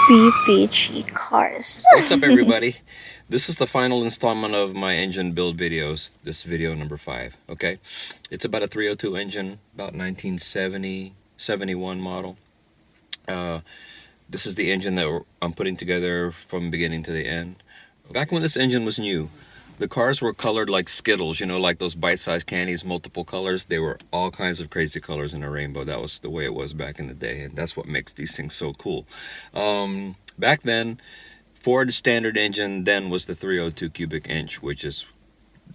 BPG Cars. What's up, everybody? This is the final installment of my engine build videos. This video number 5. Okay, it's about a 302 engine, about 1970, 71 model. This is the engine that I'm putting together from beginning to the end. Back when this engine was new, the cars were colored like Skittles, you know, like those bite-sized candies, multiple colors. They were all kinds of crazy colors in a rainbow. That was the way it was back in the day, and that's what makes these things so cool. Back then, Ford standard engine then was the 302 cubic inch, which is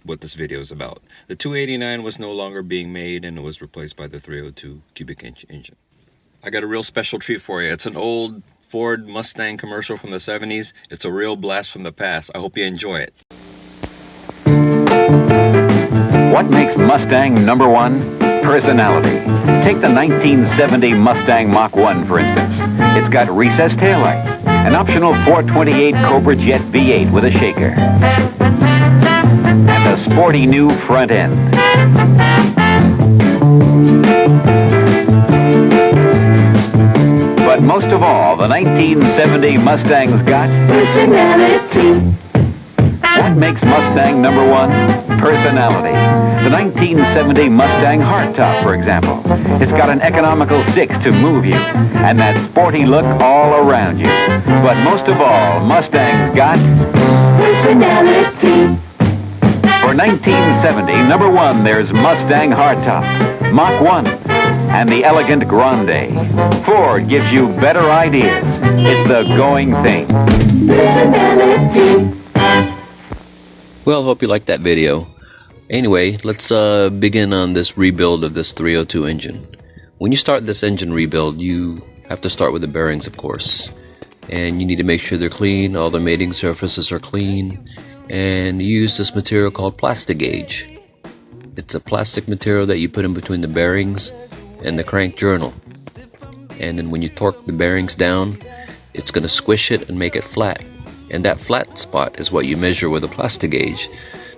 what this video is about. The 289 was no longer being made, and it was replaced by the 302 cubic inch engine. I got a real special treat for you. It's an old Ford Mustang commercial from the 70s. It's a real blast from the past. I hope you enjoy it. What makes Mustang #1? Personality. Take the 1970 Mustang Mach 1, for instance. It's got recessed taillights, an optional 428 Cobra Jet V8 with a shaker, and a sporty new front end. But most of all, the 1970 Mustang's got personality. What makes Mustang #1? Personality. The 1970 Mustang Hardtop, for example. It's got an economical 6 to move you, and that sporty look all around you. But most of all, Mustang's got personality. For 1970, #1, there's Mustang Hardtop, Mach 1, and the elegant Grande. Ford gives you better ideas. It's the going thing. Personality. Well, hope you liked that video. Anyway, let's begin on this rebuild of this 302 engine. When you start this engine rebuild, you have to start with the bearings, of course. And you need to make sure they're clean, all the mating surfaces are clean, and you use this material called Plastigauge. It's a plastic material that you put in between the bearings and the crank journal. And then when you torque the bearings down, it's going to squish it and make it flat. And that flat spot is what you measure with a Plastigauge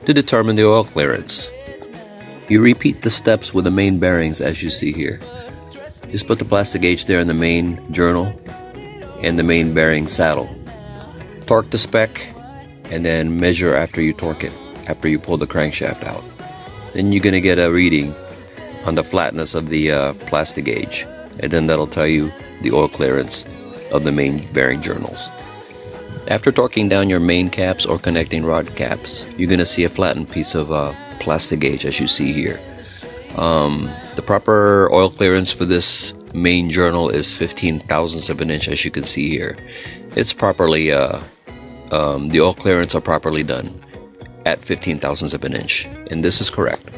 to determine the oil clearance. You repeat the steps with the main bearings as you see here. Just put the Plastigauge there in the main journal and the main bearing saddle. Torque the spec and then measure after you torque it, after you pull the crankshaft out. Then you're going to get a reading on the flatness of the Plastigauge, and then that'll tell you the oil clearance of the main bearing journals. After torquing down your main caps or connecting rod caps, you're going to see a flattened piece of Plastigauge as you see here. The proper oil clearance for this main journal is 15 thousandths of an inch, as you can see here. It's properly, the oil clearance are properly done at 15 thousandths of an inch, and this is correct.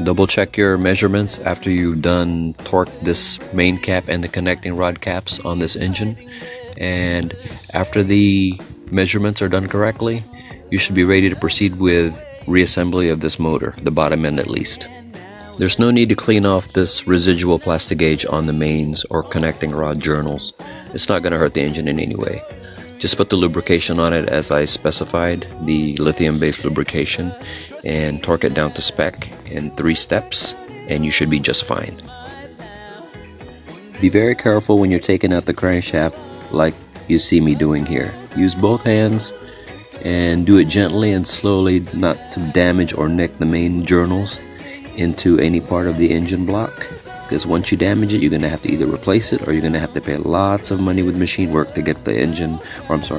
Double check your measurements after you've done torque this main cap and the connecting rod caps on this engine. And after the measurements are done correctly, you should be ready to proceed with reassembly of this motor, the bottom end at least. There's no need to clean off this residual Plastigauge on the mains or connecting rod journals. It's not going to hurt the engine in any way. Just put the lubrication on it as I specified, the lithium-based lubrication, and torque it down to spec in 3 steps, and you should be just fine. Be very careful when you're taking out the crankshaft like you see me doing here. Use both hands and do it gently and slowly, not to damage or nick the main journals into any part of the engine block, because once you damage it, you're going to have to either replace it or you're going to have to pay lots of money with machine work to get the engine,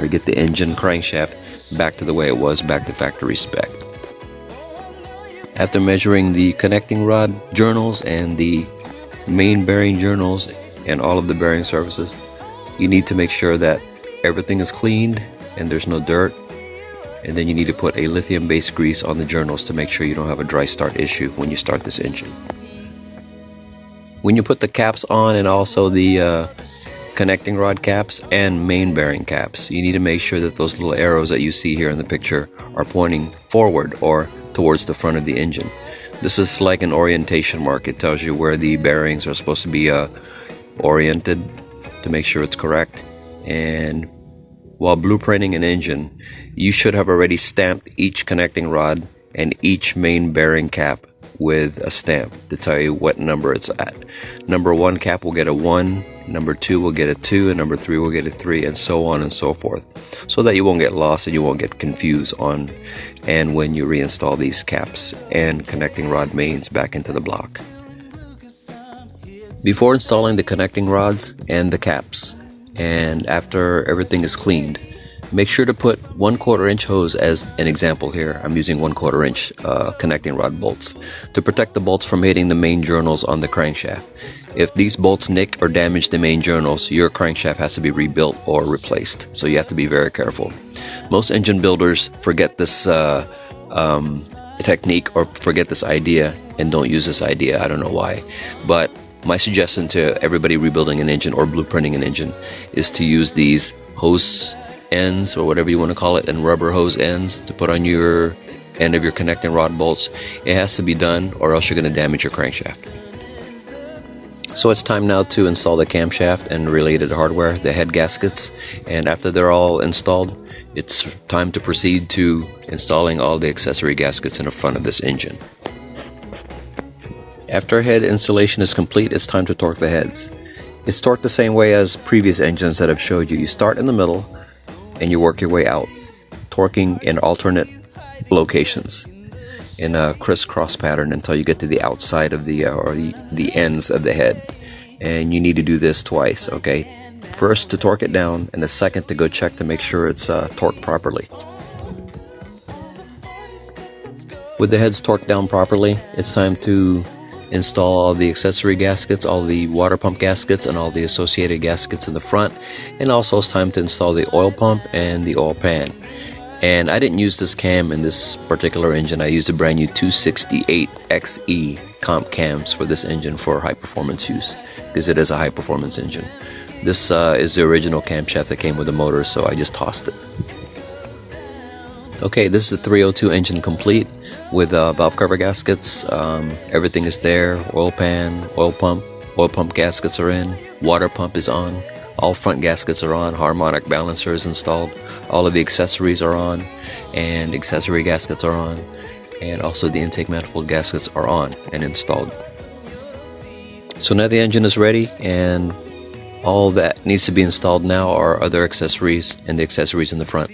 get the engine crankshaft back to the way it was, back to factory spec. After measuring the connecting rod journals and the main bearing journals and all of the bearing surfaces, you need to make sure that everything is cleaned and there's no dirt, and then you need to put a lithium-based grease on the journals to make sure you don't have a dry start issue when you start this engine. When you put the caps on and also the connecting rod caps and main bearing caps, you need to make sure that those little arrows that you see here in the picture are pointing forward or towards the front of the engine. This is like an orientation mark. It tells you where the bearings are supposed to be oriented to make sure it's correct. And while blueprinting an engine, you should have already stamped each connecting rod and each main bearing cap with a stamp to tell you what number it's at. Number 1 cap will get a 1, number 2 will get a 2, and number 3 will get a 3, and so on and so forth, so that you won't get lost and you won't get confused on and when you reinstall these caps and connecting rod mains back into the block. Before installing the connecting rods and the caps, and after everything is cleaned, make sure to put 1/4 inch hose as an example here. I'm using 1/4 inch connecting rod bolts to protect the bolts from hitting the main journals on the crankshaft. If these bolts nick or damage the main journals, your crankshaft has to be rebuilt or replaced, so you have to be very careful. Most engine builders forget this technique or forget this idea and don't use this idea. I don't know why, but my suggestion to everybody rebuilding an engine or blueprinting an engine is to use these hose ends, or whatever you want to call it, and rubber hose ends to put on your end of your connecting rod bolts. It has to be done, or else you're going to damage your crankshaft. So it's time now to install the camshaft and related hardware, the head gaskets, and after they're all installed, it's time to proceed to installing all the accessory gaskets in the front of this engine. After head installation is complete, it's time to torque the heads. It's torqued the same way as previous engines that I've showed you. You start in the middle and you work your way out, torquing in alternate locations in a crisscross pattern until you get to the outside of the ends of the head. And you need to do this twice, okay? First to torque it down, and the second to go check to make sure it's torqued properly. With the heads torqued down properly, it's time to install all the accessory gaskets, all the water pump gaskets, and all the associated gaskets in the front. And also it's time to install the oil pump and the oil pan. And I didn't use this cam in this particular engine. I used a brand new 268XE comp cams for this engine for high performance use, because it is a high performance engine. This is the original camshaft that came with the motor, so I just tossed it. Okay, this is the 302 engine complete with valve cover gaskets. Everything is there. Oil pan, oil pump gaskets are in, water pump is on, all front gaskets are on, harmonic balancer is installed, all of the accessories are on, and accessory gaskets are on, and also the intake manifold gaskets are on and installed. So now the engine is ready, and all that needs to be installed now are other accessories and the accessories in the front.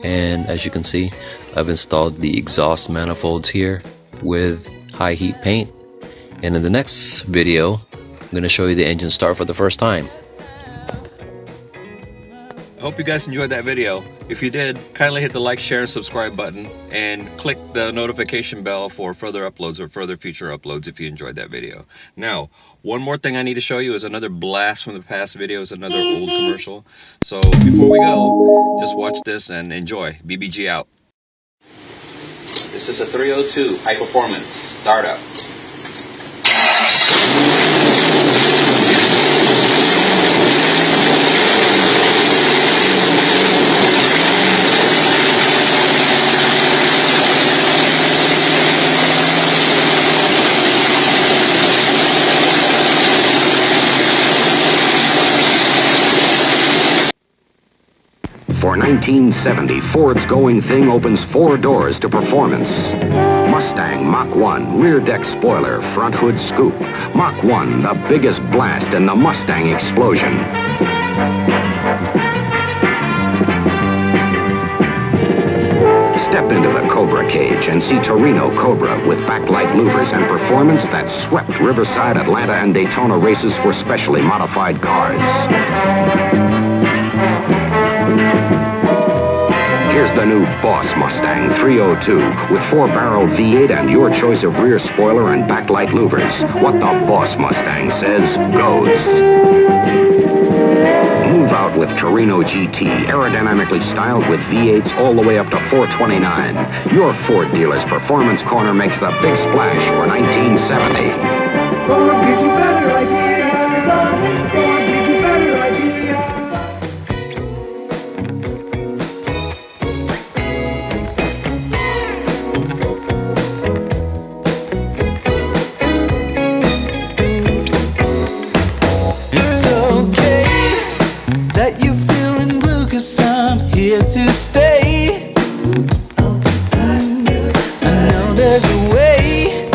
And as you can see, I've installed the exhaust manifolds here with high heat paint. And in the next video, I'm going to show you the engine start for the first time. I hope you guys enjoyed that video. If you did, kindly hit the like, share, and subscribe button, and click the notification bell for further uploads or further future uploads if you enjoyed that video. Now, one more thing I need to show you is another blast from the past video, is another old commercial. So before we go, just watch this and enjoy. BBG out. This is a 302 high performance startup. For 1970, Ford's Going Thing opens 4 doors to performance. Mustang Mach 1, rear deck spoiler, front hood scoop. Mach 1, the biggest blast in the Mustang explosion. Step into the Cobra cage and see Torino Cobra with backlight louvers and performance that swept Riverside, Atlanta, and Daytona races for specially modified cars. Here's the new Boss Mustang 302 with 4-barrel V8 and your choice of rear spoiler and backlight louvers. What the Boss Mustang says goes. Move out with Torino GT, aerodynamically styled with V8s all the way up to 429. Your Ford dealer's Performance Corner makes the big splash for 1970. Ford gives you better ideas. Ford gives you better ideas. To stay. I know there's a way.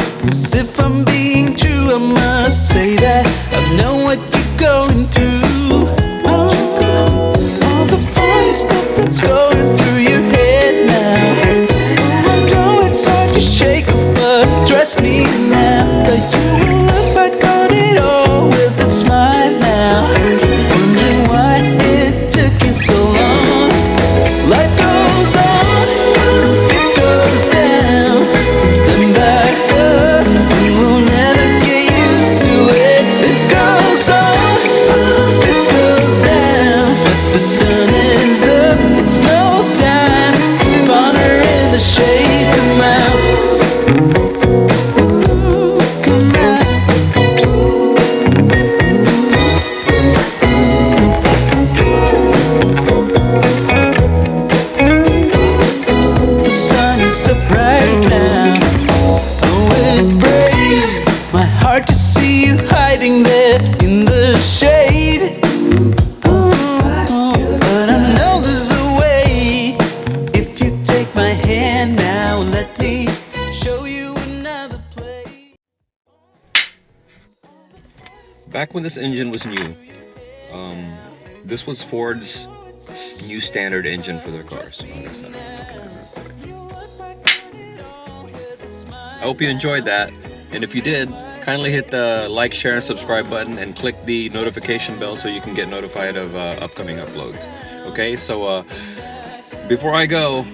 waiting there in the shade. But I know there's a way. If you take my hand now, let me show you another place. Back when this engine was new, this was Ford's new standard engine for their cars. I hope you enjoyed that, and if you did, kindly hit the like, share, and subscribe button and click the notification bell so you can get notified of upcoming uploads. Okay, so before I go,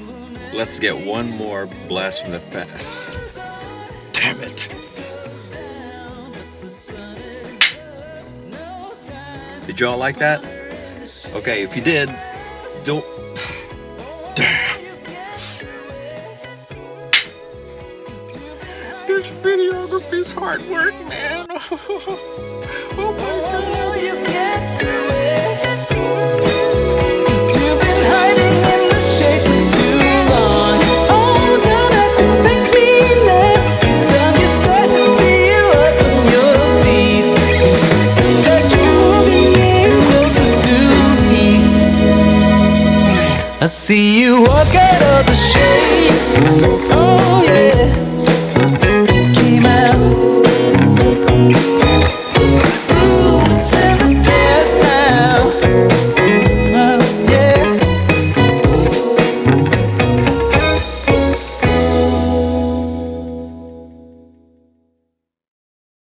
let's get one more blast from the past. Damn it! Did y'all like that? Okay, if you did, don't... Damn! This videography's hard work, man. Oh my God. You get through it. 'Cause you've been hiding in the shade for too long. Oh, don't have to thank me now. 'Cause I'm just glad to see you up on your feet. And that you're moving in closer to me. I see you walk out of the shade. Oh yeah.